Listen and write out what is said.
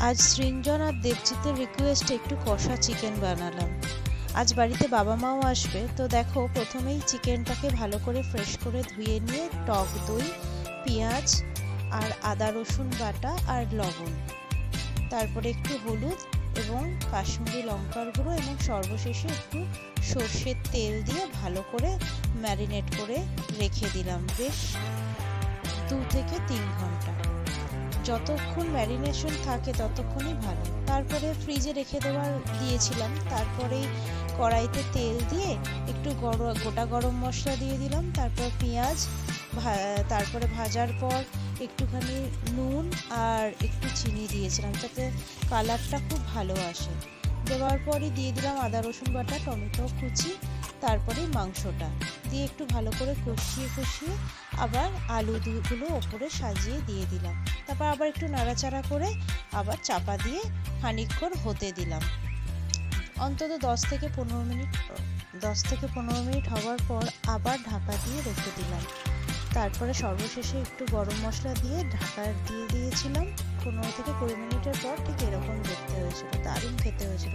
আজ সৃঞ্জন আর দেবজিতের রিকোয়েস্টে একটু কষা চিকেন বানালাম। আজ বাড়িতে বাবা মাও আসবে, তো দেখো প্রথমেই চিকেনটাকে ভালো করে ফ্রেশ করে ধুয়ে নিয়ে টক দই, পেঁয়াজ আর আদা রসুন বাটা আর লবণ, তারপরে একটু হলুদ এবং কাশ্মীরি লঙ্কার গুঁড়ো এবং সর্বশেষে একটু সর্ষের তেল দিয়ে ভালো করে ম্যারিনেট করে রেখে দিলাম বেশ 2 থেকে 3 ঘন্টা। যতক্ষণ ম্যারিনেশন থাকে ততক্ষণই ভালো। তারপরে ফ্রিজে রেখে দিয়েছিলাম। তারপরেই কড়াইতে তেল দিয়ে একটু গোটা গরম মশলা দিয়ে দিলাম, তারপর পেঁয়াজ, তারপরে ভাজার পর একটুখানি নুন আর একটু চিনি দিয়েছিলাম যাতে কালারটা খুব ভালো আসে। দেওয়ার পরই দিয়ে দিলাম আদা রসুন বাটা, টমেটো কুচি, তারপরে মাংসটা দিয়ে একটু ভালো করে কষিয়ে আবার আলুগুলো ওপরে সাজিয়ে দিয়ে দিলাম। তারপর আবার একটু নাড়াচাড়া করে আবার চাপা দিয়ে খানিকক্ষণ হতে দিলাম। অন্তত 10 থেকে 15 মিনিট হওয়ার পর আবার ঢাকা দিয়ে রেখে দিলাম। তারপরে সর্বশেষে একটু গরম মশলা দিয়ে ঢাকা দিয়ে দিয়েছিলাম। 15 থেকে 20 মিনিটের পর ঠিক এরকম দেখতে হয়েছিল, দারুণ খেতে হয়েছিল।